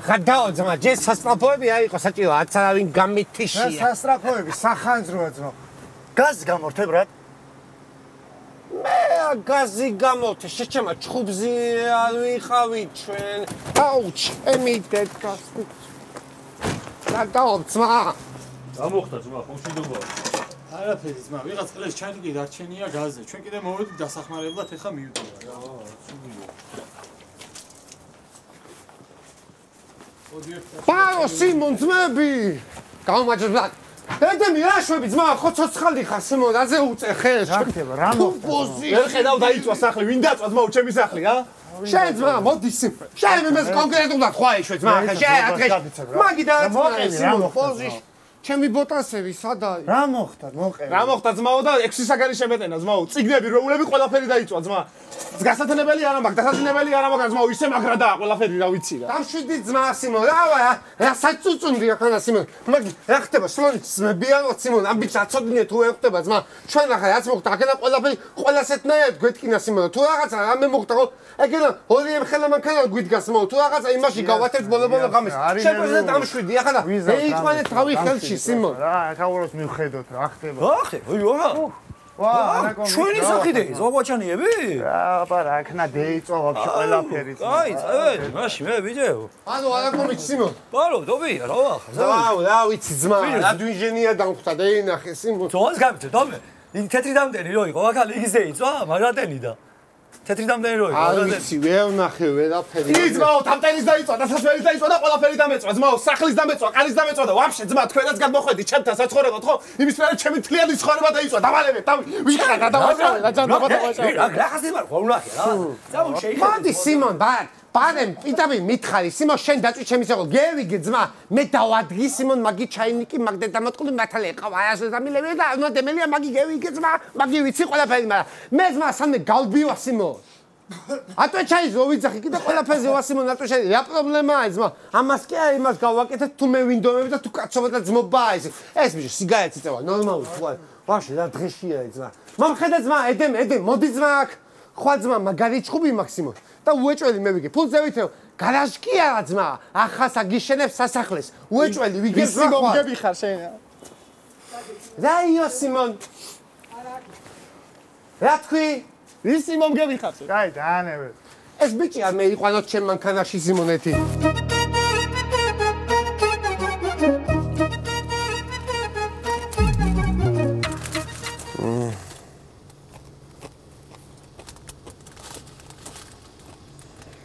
გადაო ძმა, ჯერ სასტრაფოები არ იყო საჭირო, არც არავინ გამithიშია. სასტრაფოები, სახანძროა ძმა. გაზს გამორთებ რა? მე გაზი გამორთე, შეჩემა ჩხუბზე არ ვიყავი ჩვენ. აუ, ჩემი დედკაცი. გადაო ძმა. გამოხდა ძმა, ხო მშვიდობაა. არაფერი ძმა, ვიღაც ყლეს ჩაიდი კი დარჩენია გაზზე. ჩვენ კიდე მოვედით დასახმარებლად, ეხა მივიდია რა. პაო სიმონ ძმები. გამარჯობა. დედემი რა შვები ძმა, ხო ცოცხალი ხარ სიმონ, რაზე უწე ხელს? რა ხდება, რა მოხდა? ვერ ხედავ დაიწვა სახლი, ვინ დაწვა ძმა ჩემი სახლი, რა? შენ ძმა, მოდი სიმონ. შენ იმას კონკრეტულად ხვა იშვე ძმა, ხა შენ დღეს. მაგი დააწვა სიმონ, პოზიშ. ჩემი ბოტასები სად არის? რა მოხდა, მოყევი. რა მოხდა ძმაო და 6 საგარი შემეტენა ძმაო, წიგნები, როულები ყველაფერი დაიწვა ძმა. გასათანებელი არა მაქვს, დასათანებელი არა მაქვს ძმაო, ისე მაგრა და ყველაფერი რა ვიცი რა. დამშვიდი ძმა სიმონ, რა საწუწუნდია ხანა სიმონ. მაგი რა ხდება სლონიც ძმებიანო სიმონ, ამ ბიჭს აცოდინე თუ ვერ ხდება ძმა. ჩვენ ახლა რაც მოხდა, აქელა ყველაფერი ყველასეთნაირად გვეთკინა სიმონ. თუ რაღაცა რამე მოხდა ხო? ეგელა ორივე ხელა მანქანა გვიდგას სიმონ. თუ რაღაცა იმაში გავათებთ ბოლო ღამეს. შეგვიძლია დამშვიდი ახლა. ეიყვანე თავი ხელში სიმონ. რა, თავროს მივხედოთ რა ხდება. ახე, ოյ, ვა, არაკომ. ჩვენი სახიდე, ზოგოჩანიები? აბა რა ქნა დეიწვა ვაფშე ყველაფერი. აი, წავედი, მაშინ მე ვიჯეო. ანუ არაკომიც სიმონ. ბალო, დობია, რა ვახარ. რა ვიცი ძმა, რადო ინჟინერია დამხვდა და ინახე სიმონ. ზოას გამიწე, დობე. იქ თეთრი დამტენი რო იყო, ახლა იგის ეიწვა, მაგრატენი და თეთრი დამტენი რო იყო, არ ვიცი, ვერ ნახე ვერაფერი. ის ძმაო, დამტენის დაიწვა, დასასვერის დაიწვა და ყველაფერი დამეწვა, ძმაო, სახლის დამეწვა, კარის დამეწვა და ვაფშე ძმა, თქვენაც გადმოხვედი ჩემთან საცხოვრებლად, ხო? იმის მერე ჩემი თლიანი ცხოვრება დაიწვა, დავალებე, ვიყრა გადავაშავე, რა ჯანმრთელობა დავაშავე. რა ხასი მარ, ხო ვნახე რა. წამო შეიძლება. მოდი სიმონ, ბარემ, პიტამი მითხარი, სიმონ შენ დაწვი ჩემი საღო, გევიგე ძმა, მე დავადგი სიმონ, მაგი ჩაინიკი, მაგდე დამატყული მართალი ეყავა, აიას დამილები და ნუ დემელია მაგი გევიგე ძმა, მაგი ვიცი ყველაფერი, მაგრამ მე ძმა სამდე გავბივა სიმონ. ატო ჩაიზო ვიძახი კიდე ყველაფერზე ვა სიმონ, ატო ჩაიზო, რა პრობლემაა ძმა? ამას კი არა, იმას გავაკეთეთ თუ მე ვინდომები და თუ კაცობა და ძმობაა ეს ბიჭო სიგარეტს იწევა, ნორმალური თქვა. ვაშე რა დღეშია ძმა. მომხედე ძმა, ედემ, მოდი ძმა აქ. ხვა ძმა, მაგარი ჭუბი მაქსიმონ. და უეჭველი მე ვიგე. ფულზე ვითევ, გარაჟი კი არა ძმა, ახას აგიშენებს სასახლეს. უეჭველი ვიგე ძმა. სიმონ გები ხარ შენ. რა იო სიმონ? რა თქვი? ვის სიმონ გები ხარ შენ? კაი, დაანებე. ეს ბიჭი არ მე იყვანოთ ჩემ მანქანაში სიმონეთი.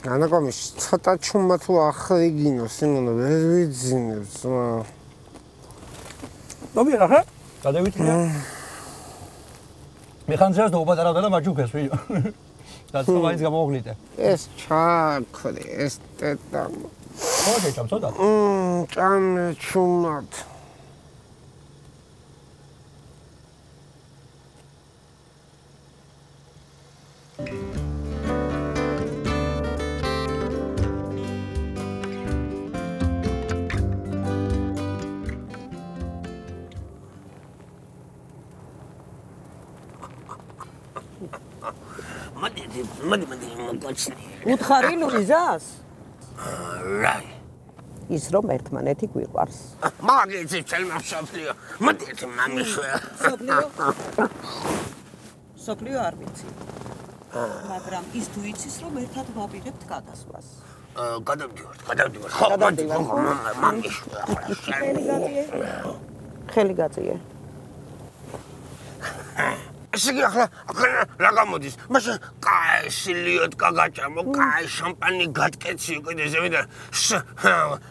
ანაკომის ცოტა ჩუმა თუ ახრიგინო სიმონო ვერ ვიძინებ ძმა. დობია რა ხა? გადავიტია. მეხანძრას დაუბადარავდა და მაჯუქეს ვიო. დაწყო მაინც გამოვგლიტე. ეს ჩაქრე, ეს ტეტამო. მოდი ჩამ ცოტა. ჭამე ჩუმად. მოდი მოკოჩნი. უთხარი ლუიზას? რა. ის რომ ერთმანეთი გვიყვარს. მაგიცი ჩემმა სოფლიო. მოდი ეს მამიშვე. სოფლიო არ ვიცი. მაგრამ ის თუ იცის რომ ერთად ვაპირებთ გადასვლას. გადავდივართ. ხო, მამიშვე. ხელი გაწიე. ესე იგი ახლა რა გამოდის? მაშინ კაი სილიოტკა გაჭამო, კაი შამპანი გატკეციო კიდე ზევიდა.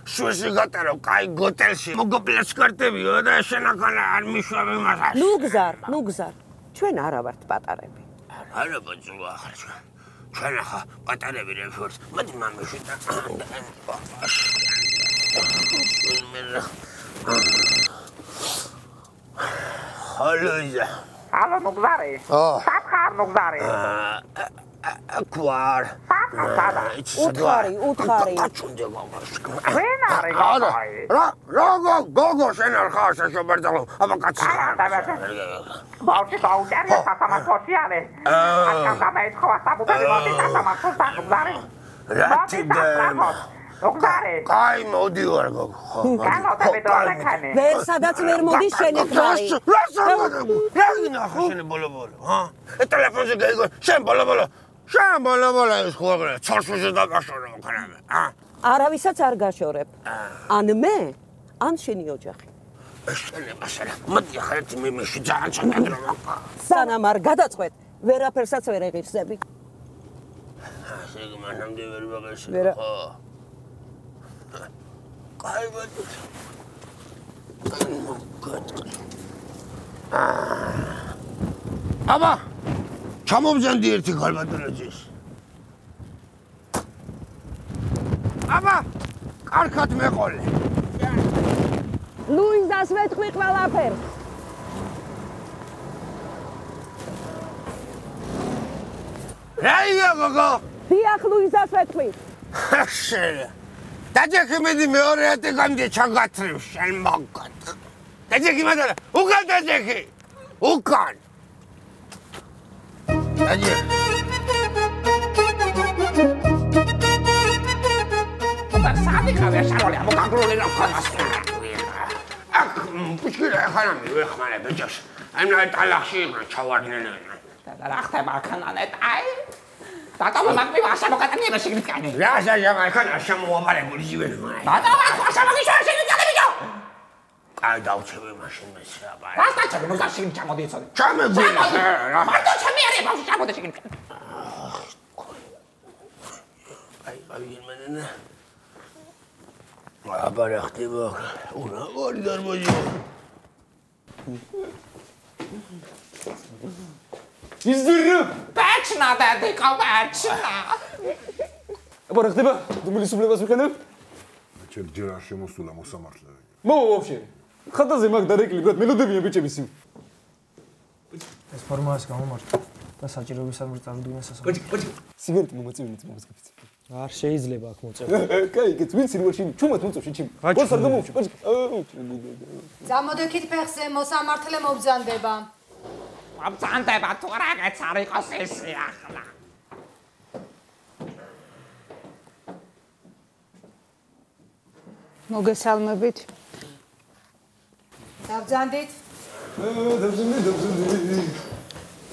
შუაში გატარო, კაი გოტელში. მოგობლეს კარტებიო და შენ ახლა არ მიშვები მასას. ნუ გზარ. ჩვენ არა ვართ პატარები. არა ბოჭო ახლა ჩვენ ახლა პატარები რა ვართ. მოდი მამიშვე და ჰალოიზა Allo Nugzari. Satkar Nugzari. Quar. უთხარი. Venare gogoi. Gogo senar khasa shobertalo. Aba katsi. Bauchi taugeri tatama sociale. Akanda me khova sabu beri moti tatama Nugzari. Ratidem. ნუგზარი. კაი, მოდივარ გოგო. გალოდები დროზე. ვერ სადაც ვერ მოდის შენი ქმარი. რა გინახა შენი ბოლო-ბოლო, ჰა? ტელეფონზე გაიგო, შენ ბოლო-ბოლო. შენ ბოლო-ბოლო ის ხო აღარა, ცალსუზე დაგაშორე მოხარάμε, ჰა? არავისაც არ გაშორებ. ან მე, ან შენი ოჯახი. შენი მასალა. მოდი ახლა მიმეში ძალიან ცოტა დრო მაქვს. სანამ არ გადაწყვეტ, ვერაფერსაც ვერ ეღირსები. ესე მანამდე ვერ ვაღეშე. ხო. კაი მოდი. აბა ჩამობზანდი ერთი ქალბატონოძის. აბა კარგად მეყოლე. ლუიზას ვეთქვი ყველაფერს. რაია გოგო? დიახ, ლუიზას ვეთქვი. შენ დაჯექი მედი მეორე ატიკამდე ჩაგათრევ შენ მაგათ. დაჯექი მაგარა, უკან დაჯექი. უკან. დაჯექი. სადიქავე შაროლი ამოგაგრული რა ხარ. აქ პუშკირა ხანა მივეხმარე ბიჭებს. აი მე ტალახში იყვნენ ჩავარდნენენ. და რა ხდება ახანანეთ აი. დატოვა მაგმი ვაშა მოკატანია შეგნიკანი. რა ხანა შემოაბარებული ჯიბელი მაი. დატოვა ვაშა მოგიშვა შეგნიკანი ბიჭო. კაი დავჩევე მაშინ მეცე აბა. რა სტაჩები ნუ გაშიგნი ჩამოდი იცოდი. ჩამეგვინა რა. მარტო ჩემი არის ბავშვი ჩამოდი შეგნიკანი. აი იმენა. აბა რა ხდება? უნა ორი დარბაზი. იზდირი. ბაჩნა და დიკო ბაჩნა. აბა რა ხდება? დუმილისუბლებას ვიყენებ? ჩემ ჯერ არ შემოსულა მოსამართლე. ვაფშე. ხატაზე მაგ დარეკლი, брат, მელოდებია ბიჭების იმ. ეს ფორმას გამომართვა და საჭიროებისამებრ წარუდგინეს სასამართლო. პოჭი. სიგარეტი მომაწევინეთ მომსკაფიც. არ შეიძლება აქ მოწევა. კაი, კეთ ვინ სირვაში ჩუმად მოწევში ჩიმ. გოს არ გამოვში, პოჭი. წამოდექით ფეხზე მოსამართლე მობრძანდება. მობრძანდება თუ რაღაც არ იყოს ესე ახლა. მოგესალმებით. დავძანდით. დავზუნდი.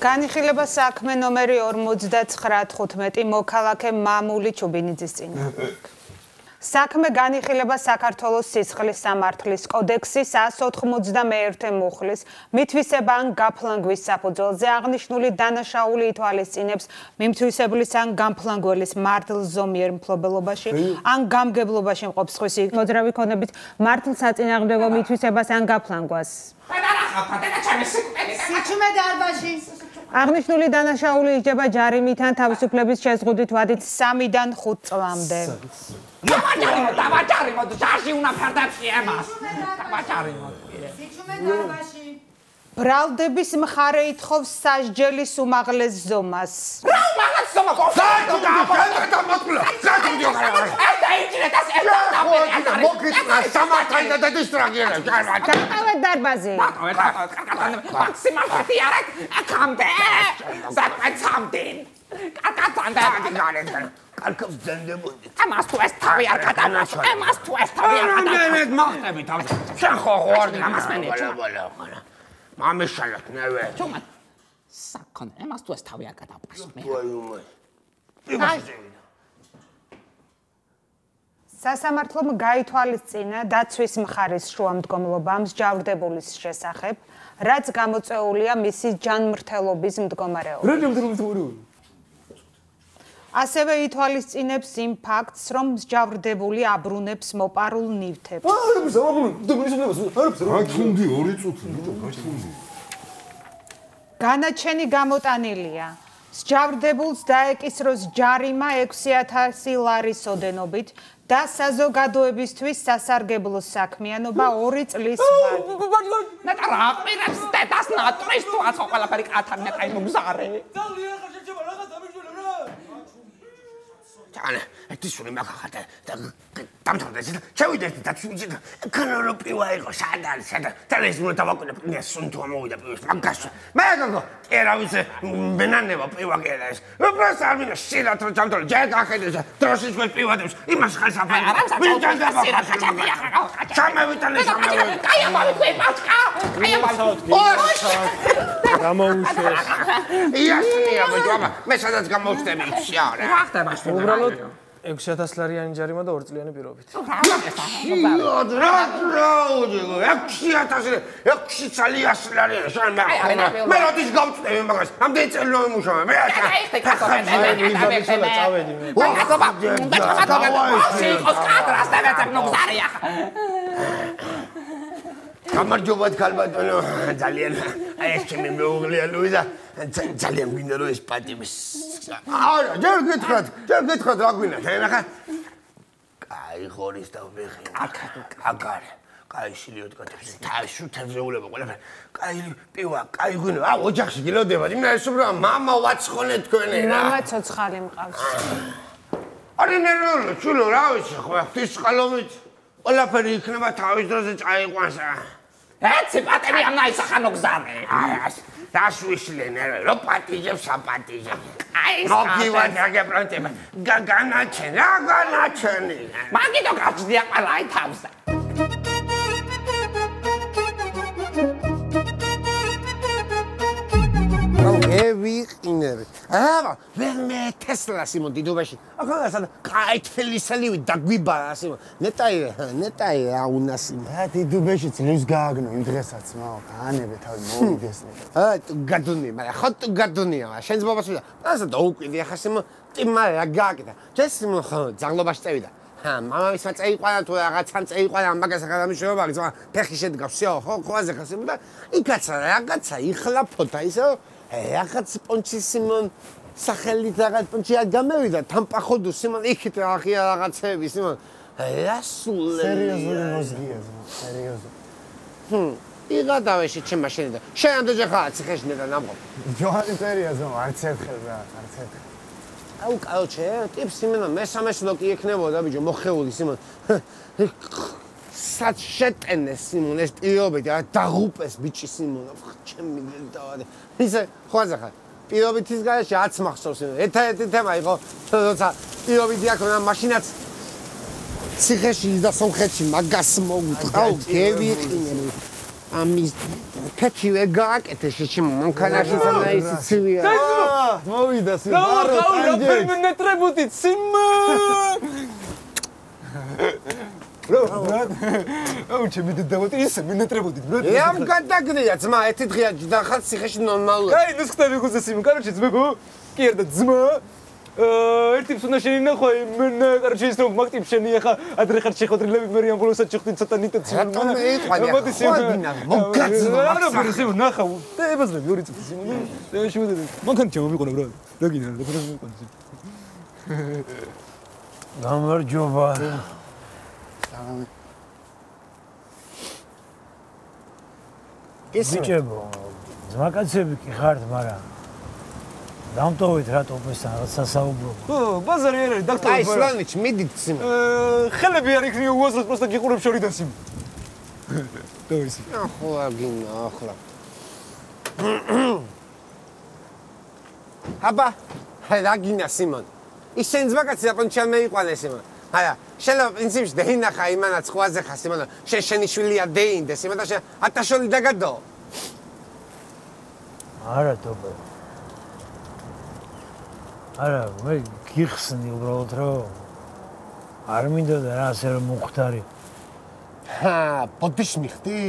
განიხილება საქმე ნომერი 5915 მოქალაქე მამული ჩუბინიძის წინა. საქმე განიხილება საქართველოს სისხლის სამართლის კოდექსის 191 მუხლის მითვისება ან გაფლანგვის საფუძველზე აღნიშნული დანაშაული ითვალისწინებს მიმთვისებლის ან გამფლანგველის მართლ ზომიერ მფლობელობაში ან გამგებლობაში მყოფ სხვისი მოძრავი ქონებით მართლ საწინააღმდეგო მითვისებას ან გაფლანგვას. სიჩუმე დარბაზში. აღნიშნული დანაშაული იჯება ჯარიმით ან თავისუფლების შეზღუდვით ვადით 3-დან 5 წლამდე. დავაჭარიმოთ ჯარში უნდა ფერდებში ემას. დავაჭარიმოთ. სიჩუმე დარბაზში. ბრალდების მხარე ითხოვს სასჯელის უმაღლეს ზომას. რა უმაღლეს ზომა მოკლა. მოკითხა სამართალი და დისტრაგირება. დავეთ დარბაზი. მაქსიმალურად იარეთ აქამდე. საკაცამდე. კაკაცამდე გარენდა. კარგად ზენდებოდი. ამას თუ ეს თავი არ გადავაშო. ამას თუ ეს თავი არ გადავაშო. მე მახტები თავი. შენ ხო ხوارდი ამას მენე. მამიშალოთ ნევე. ჩუმად. საკონ ამას თუ ეს თავი არ გადავაშო. ვაიუმე. სასამართლომ გაითვალისწინა დაცვის მხარის შუამდგომლობა მსჯავრდებულის შესახებ, რაც გამოწვეულია მისი ჯანმრთელობის მდგომარეობა. ასევე ითვალისწინებს იმ ფაქტს, რომ მსჯავრდებული აბრუნებს მოპარულ ნივთებს. გათუნდი 2 წუთი, გათუნდი. განაჩენი გამოტანილია. მსჯავრდებულს დაეკისროს ჯარიმა 6000 ლარის ოდენობით და საზოგადოებისთვის სასარგებლო საქმიანობა 2 წლის ვადი. ნეტა რა ყვირებს დედას ნატრის თუ აცო ყველაფერი კათან ნეტა იმგზარე. ჩანე, ეთისული მაგახადა და დამთავრდა ეს და ჩავიდეთ და თვითი და კანონო პივა იყო სად არის სადა ტელევიზორ დავაკვირდა პივა სუნთო მოვიდა პივის მაგას მე გოგო ერავის მენანება პივა გელა ეს უბრალოდ არ მინდა შეიძლება რომ ჩამთვალე ჯერ გახედეს დროშის მე პივა დებს იმას ხალს აფარი ვინდა დავაკვირდა ჩამევიტანე კაი ამოვიქვი პაჩკა კაი გამოუშვეს იასნია ბიჭო მე სადაც გამოვხდები შავრა რა ხდება შენ უბრალოდ 6000 ლარიანი ჯარიმა და 2 წლიანი პირობით. მე როდის გავწევი მაგას? ამდენი წელი რომ იმუშავე. მე გამარჯობა ქალბატონო ძალიან აი ეს ჩემი მეუღლეა ლუიზა ძალიან მინდა რომ ეს პატიმის არა ჯერ გითხრათ რა გვინდა ნახა კაი ხორის და ვეხი აკარ კაი შილიოთ კეთებს შუთებზე ულება ყველაფერი კაი პივა კაი გვინდა აა ოჯახში გილოდებათ იმენა ეს უბრალოდ მამა ვაცხონე თქვენი რა მამა ცოცხალი მყავს არა ნერვული ჩულო რა ვიცი ხო ღვთის წყალობით ყველაფერი იქნება თავის დროზე წაიყვანს ეცი პატები ამ ნაისახანო გზάμε დასვიშლენ რო პატიჟებს საპატიჟებს მოგივარ დაგებრუნდება განაჩენ რა განაჩენი მაგითო გაჩდია ყველა აი თავზე ვიყინები. აბა, მე თესლა სიმონ დიდობაში. ახლა სად კაითელისელი დაგვიბარა სიმონ. ნეტაი რა უნასი. დიდობაში ძლივს გააგნო იმ დღესაც მაო, გაანებე თავი მოვიდეს ნეტა. გადუნია, მაგრამ ხო გადუნია, შენ ზბობას ვიდა. ასე დაუკვირდი ახლა სიმონ, ტიმა რა გააკეთა. ჯერ სიმონ ხო ძაღლობაში წევიდა. მამამისმა წაიყვანა თუ რაღაცან წაიყვანა მაგას ახლა დამიშოვება, მაგრამ ფეხი შედგა всё, ხო, ყვაზე ხა სიმონ და იქაცა რაღაცა იხლა ფოთა ისე რაღაც პონჩი სიმონ სახელით რაღაც პონჩი გამევიდა თამპახოდუ სიმონ იქით აღია რაღაცები სიმონ რასულე სერიოზული მოზგია სერიოზული იღადავეში ჩემ მაშინიდან შენ ამდენჯერ ხარ ციხეში და ნამყოფ ჯოანი სერიოზო არც ერთხელ რა არც ერთხელ აუ კაოჩე ტიპ სიმონ მესამე სლოკი ექნებოდა ბიჭო მოხეული სიმონ სად შეტენეს სიმონ ეს პირობები და დაღუპეს ბიჭი სიმონ ჩემი დავადე ისე ხوازه ხარ პირობით ის გარეშე არც მახსოვს ერთ-ერთი თემა იყო როცა პირობით აქ მაშინაც ციხეში და სომხეთში მაგას მოგყავ გევიყინე ამის კეთილე გააკეთე შემო მანქანაში ძანა ის ცივია მოვიდა სიმონ რა ფერმენეტრებუთი სიმონ აუ ჩემი დედავოთი ისე მინეტრებოდით ბრატ ამ გადაგდია ძმა ერთი დღეა ჯდახალ ციხეში ნორმალურად აი ნუ ხტები ხუზე სიმონ კაროჩე ძმებო კი ერდა ძმა ერთი ფსუნა შენინახო მე კაროჩე ის რომ მაგტიპ შენი ახლა ადრე ხარ შეხვედრილები მე ამბულანსად შეხვდით ცოტა ნიტად სიმონ რატომ ეყვანი ხوازინა მოგაცნო არა ბრო სიმონ ნახა და ებაზრები 2 წუთი სიმონ და შევიდე მანქანით ჩამოვიყონა ბრატ რა გინდა რა პრობლემა გამარჯობა ბიჭებო, ძმაკაცები კი ხართ, მაგრამ დამტოვეთ რა ტოპესთან რა სასაუბრო. ხო, ბაზარი არ არის დაქტორი. აი, სლანიჩ მიდით სიმონ. ხელები არ იქნია უაზროდ просто გიყურებ შორიდან სიმონ. დავისი. ახლა გინა, ახლა. აბა, რა გინა სიმონ. ისენ ძმაკაცი აპონჩან მეიყვანე სიმონ. არა, შეიძლება პრინციპში დაინახა იმანაც ხვაზე ხარ სიმონ. შენი შვილია დაინდე სიმონ და შენ ატაშოლი დაგადო. არა ტოპე. არა, მე გიხსნი უბრალოდ რომ არ მინდა და რა ასე რომ მოხდარი. ბოდიში მიხდი?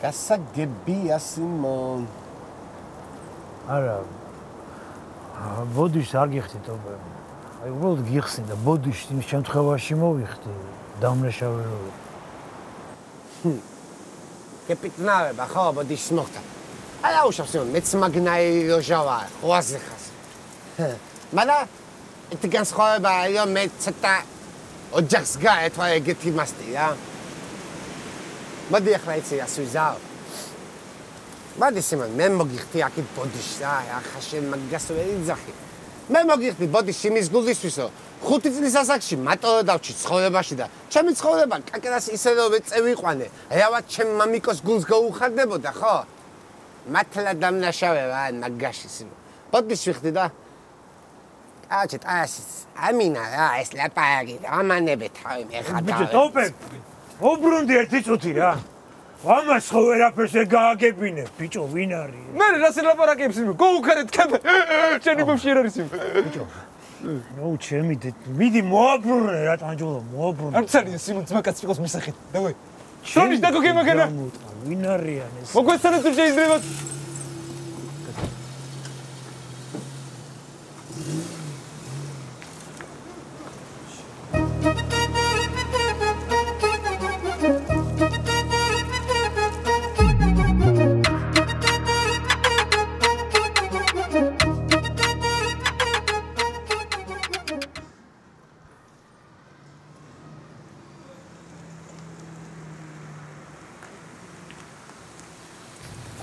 გასაგებია სიმონ. არა. ბოდიშს არ გიხდი ტოპე. აი უბრალოდ გიხსნი და ბოდიშს იმ შემთხვევაში მოვიხდი დამნაშავეები. გეპიტნავება ხო ბოდიშს მოხდა. არა უშავს სიმონ, მეც მაგნაი როჟავა, ხვაზე ხარ. მაგრამ ეს განსხვავება არის მე ცოტა ოჯახს გაეთვა ეგეთი მასტი რა. მოდი ახლა იცი რას ვიზავ. მოდი სიმონ, მე მოგიხდი აქეთ ბოდიშს რა, ახლა შენ მაგას ვერ იძახი. მე მოგიხდი ბოდიში მის გულისთვისო, 5 წლის ასაკში მატო დავჭი ცხოვრებაში და ჩემი ცხოვრება კაკერას ისედავე წევიყვანე. რავად ჩემ მამიკოს გულს გაუხარდებოდა, ხო? მართლა დამნაშავეა მაგაში სიმო. პოდიშ ვიხდი და აჩეთ ასის ამინა რა ეს ლაპარაკი ამანებე თავი მეხატავე. ბიჭო, ტოპე. ობრუნდი ერთი წუთი რა. ამას ხო ვერაფერს ვერ გააგებინე, ბიჭო, ვინ არის? მე რას ლაპარაკებს იმ? გოუქარეთ კაბა. ჩემი ბავშვი არ არის იმ. ბიჭო. ნუ ჩემი მიდი მოაბრუნე რა ტანჯოლა, მოაბრუნე. არ ცალია სიმონ ძმაკაც იყოს მისახეთ. დავაი. შრომის დაგოგე მაგანა. ვინ არიან ეს? მოგვეცანოთ თუ შეიძლება.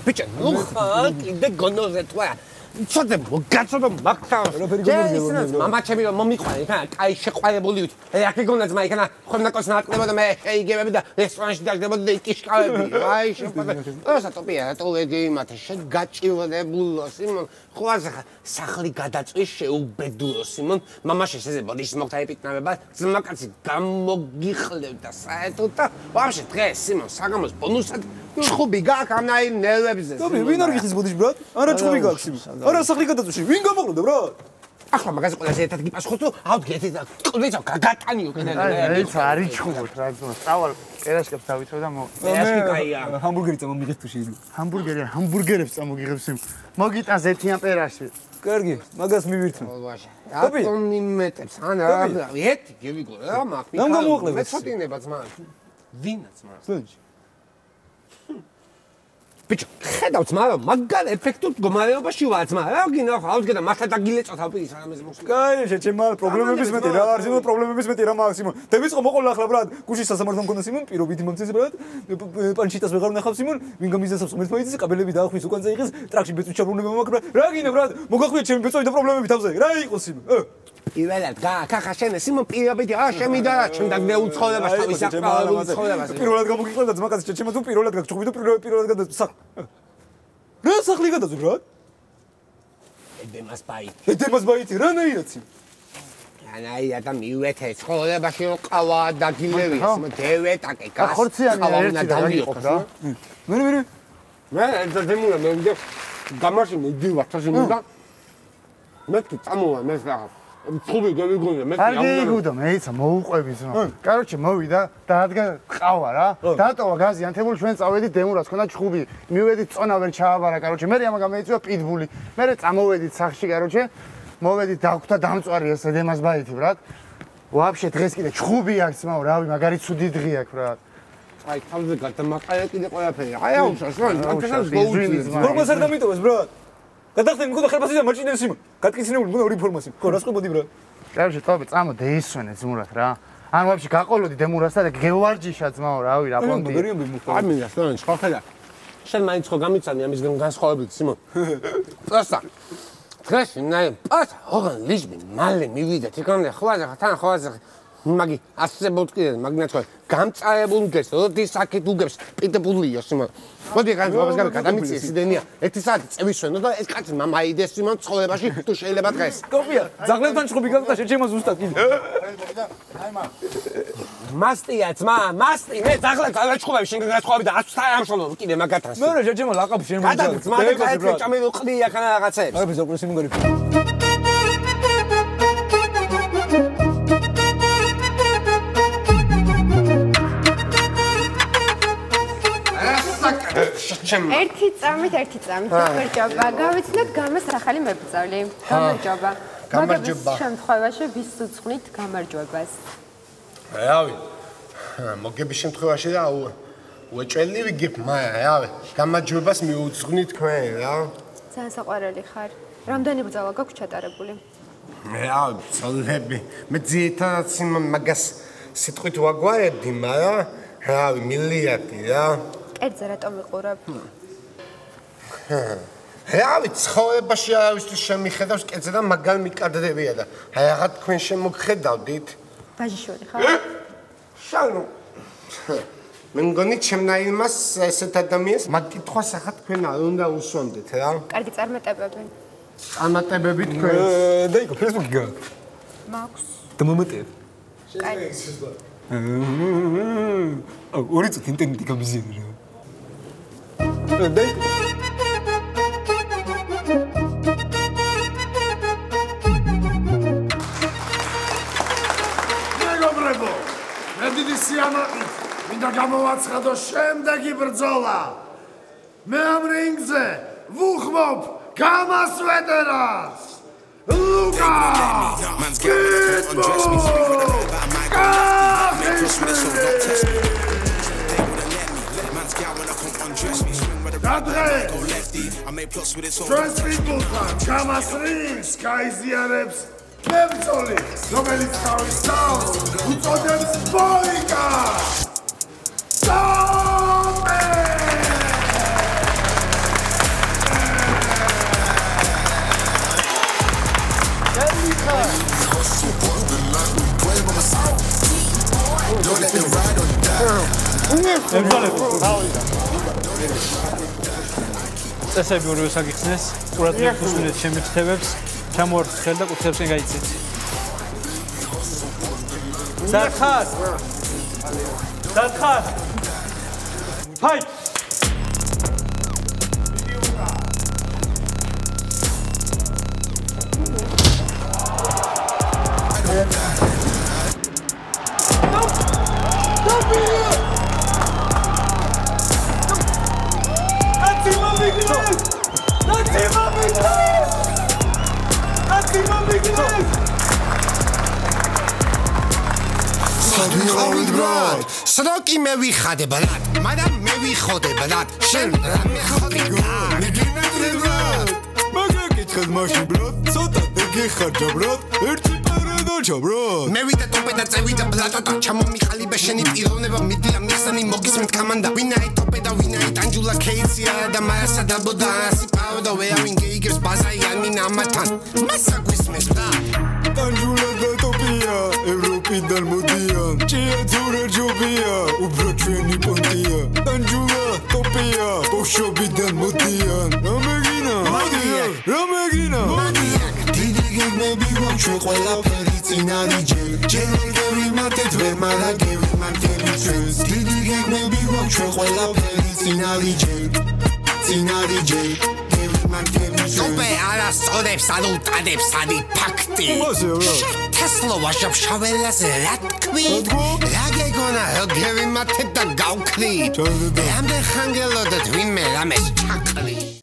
Bitte, noch კიდე გონოზე თქვა. ცოტა მოგაცობა მაგთავს. ჯეისნას მამა ჩემი რომ მომიყვანე, ხა, კაი შეყვარებული ვით. აქ გონაც მაიქანა ხომნაკოს ნაკლებოდა მე შეიგებები და რესტორანში დაგდებოდა და იკიშკავები. აი შეყვარდა. ოსა ტოპია, რატო ეგ იმათე შეგაჭირდებულო სიმონ. ხვაზე სახლი გადაწვის შეუბედურო სიმონ. მამაში შეიძლება ის მოგთაიპიტნავება, ძმაკაცი გამოგიხლებდა საერთოდ და ვაფშე დღეს სიმონ საგამოს ბონუსად ჩხუბი გაქვს ამნაირ ნერვებზე. დაბი, ვინ არ გიხდის ბოდიშ ბრატ? არა ჩხუბი გაქვს იმ. არა სახლი გადაწვში, ვინ გამოყრდა ბრატ? ახლა მაგაზე ყველაზე ერთად გიპასუხოთ, რომ ავდგეთ და ყვითო გაგატანიო კიდე. ეს არის ჩხუბოთ რა ძმა. სწავალ კერაშკებს დავითო და კერაშკი კაია. ჰამბურგერი წამომიღეთ თუ შეიძლება. ჰამბურგერებს წამოგიღებს იმ. მოგიტანს ერთიან პერაში. კარგი, მაგას მივირთმე. რატომ იმეტებს? ან რა, ერთი გევიგო რა მაგ. რამ გამოუყლებს? მეცოტინება ძმა. ვინა ძმა? სლენჯი. Bitte, ხედავთ მაგრამ მაგარ ეფექტურ მდგომარეობაში ვარ ძმა. რა გინდა ხო ავდგე და მართლა დაგილეწოთავ პირის რამეზე მოსული. კაი, შეჩემა პრობლემების მეტი რა არის იმ პრობლემების მეტი რა მაქვს იმ. დევიწყო მოყოლა ახლა ბრატ. გუშინ სასამართლო მქონდა სიმონ, პირობით მომწეს ბრატ. პანჩიტას ვეღარ ვნახავ სიმონ, ვინ გამიზესავს მერტმოიცის კაბელები დაახვის უკან წაიღეს, ტრაქში ბეწვი ჩაბრუნება მაქვს ბრატ. რა გინდა ბრატ? მოგახვია ჩემი ბეწვი და პრობლემები თავზე. რა იყო სიმონ? პირველად კახა შენ სიმონ პირობით რა შემიდა რა ჩემ დაგდეულ ცხოვრებას თავის აკრავებულ ცხოვრებას. პირველად გამოგიყლა და ძმაკაცი შეჩემა თუ პირველად გაგჭუბი და პირველად გადასახ. რა სახლი გადაწვი ბრატ? ედემას ბაი. ედემას ბაიტი რანაირაცი? რანაირად და მივეთე ცხოვრებაში რომ ყავა დაგილევი სიმონ დევეტაკე გას. ახორციანი ერთი და იყო რა. მე დემულა მე ვიდე გამარში მიდივარ თასიმოდა. მეთქი წამოვა მე რა. ხუბი გავიგონე მე გიგუდო მეიცა მოუყვები ზნო. კაროჩე მოვიდა და ადგა ყავა რა. დატოვა გაზი ანთებული ჩვენ წავედით დემურას ქონდა ჩხუბი. მივედით წონა ვერ ჩააბარა კაროჩე. მე ამაგა მეიწვა პიტბული. მე წამოვედით სახში კაროჩე. მოვედით დაგვთა დამწვარი ეს ედემას ბაიტი ბრატ. ვაფშე დღეს კიდე ჩხუბი აქვს მაო რავი მაგარი ცუდი დღე აქვს ბრატ. აი თავზე გადამაყარა კიდე ყველაფერი. აი აუშავს რა. ამქანს გოუჩის. ფორმას არ დამიტოვეს ბრატ. გადახდე მქონდა ხელფასი და მაჩინებს იმ. გატკიცინებული მქონდა ორი ფორმასი. ხო რა სკობოდი ბრატ. კაროჩე ტოპი წამო დეისვენე ძმურად რა. ან ვაფშე გაყოლოდი დემურასთან და გევარჯიშა ძმაო რავი რა პონტი. აი მინდა სწორად ხო ხედა. შენ მაინც ხო გამიცანი ამისგან განსხვავებით სიმონ. პროსტა. დღეს ნაი პატ ოღონ ლიზბი მალე მივიდა თიკონე ხვაზე თან ხვაზე მაგი ასებოთ კიდე მაგნაც ხო გამწარებულ მგეს როდის აქეთ უგებს პიტბულიო სიმონ. მოდი განსხვავებას გამი გადამიწია სიდენია 1 საათი წევისვენო და ეს კაცი მამა იდეს სიმონ ცხოვრებაში თუ შეიძლება დღეს. კოპია ძაღლებთან ჩხუბი გაყდა შეჩემა ზუსტად კიდე. მასტია ძმა მასტი მე ძაღლებს არ ჩხუბები შენ გასხოვები და აცთა ამშოლო კიდე მაგათას. მე რა შეჩემა ლაყაფი შენ გადა ძმა და კაი ჭამე ვიყდია ხან რაღაცებს. აი ბიზოკლი სიმონ გარი. ერთი წამით გამარჯობა. გავიცნოთ გამას ახალი მებრძოლი. გამარჯობა. გამარჯობა. შემთხვევაში ვის უძღვნით გამარჯვებას? რავი. მოგების შემთხვევაში და უეჭველი ვიგებ, მაგრამ რავი, გამარჯვებას მიუძღვნით თქვენ რა. ძალიან საყვარელი ხარ. რამდენი ბრძოლა გაქვს ჩატარებული? რავი, ბრძოლები. მე ძირითადად სიმონ მაგას სიტყვით ვაგვარებდი, მაგრამ რავი, მილიარდი რა. კერძე რატომ იყურებ? რა ვიცი, ცხოვრებაში არავისთვის შემიხედავს კერძე და მაგალ მიკადრებია და აი აღარ თქვენ შემოგხედავდით. ბაჟიშვილი ხარ? შანუ. მე მგონი ჩემნაირმას ესეთ ადამიანს მაგ კითხვას ახლა თქვენ არ უნდა უსვამდეთ რა. კარგი წარმატებები. წარმატებები თქვენ. დაიკო Facebook გაქვს. მაქვს. და მომატებ. კარგი. ორი წუთი ინტერნეტი გამიზიანე რა. დაიკო. მეგობრებო, მე დიდი სიამაყით მინდა გამოვაცხადო შემდეგი ბრძოლა. მე ამ რინგზე ვუხმობ გამას ვეტერანს. Luka! წესები ორივე საგიხსნეს, ყურადღებას უსვინეთ შემირთმევებს, ჩამოვარდეთ ხელი და კუთხეებსკენ გაიცეთ. დათხარ! დათხარ! ფაით! სროკი მე ვიხადე ბრატ, მაგრამ მე ვიხოდე ბრატ, შენ რა მიხოდი გა? მაგრამ კითხეთ მაშინ ბრატ, ცოტა გეხარჯა ბრატ, ერთი პარადოჩა ბრატ. მე ვიდა ტოპე და წევიდა ბრატო და ჩამომიხალიბე შენი პიროვნება მიდია მიხსენი მოგისმენთ კამანდა. ვინაი ტოპე და ვინაი ტანჯულა კეიცია და მარასა დაბოდა ასი პაო და ვერავინ გეიგებს ბაზაი ანინ ამათან. მასა გვისმენთ ბრატ. ტანჯულა და ტოპია, ევროპიდან მოდიან, ჭიათურა ჯობია, უფრო ჩვენი პონტია. ტანჯულა, ტოპია, ბავშვობიდან მოდიან. რამეგინა, რამეგინა. დიდი გეგმები გვაქვს ჩვენ ყველაფერი წინ არის ჯერ. ჯერ გევიმართეთ ვერ მარა გევიმართები ჩვენს. დიდი გეგმები გვაქვს ჩვენ ყველაფერი წინ არის ჯერ. წინ არის ჯერ. ტოპე არასწორებს არ უტანებს არის ფაქტი. თესლო ვაჟაბშაველაზე რა თქვი? რა გეგონა რომ გევიმართეთ და გავქრით? რამდენ ხანგელოდეთ ვინმე რამეს ჩაკრი?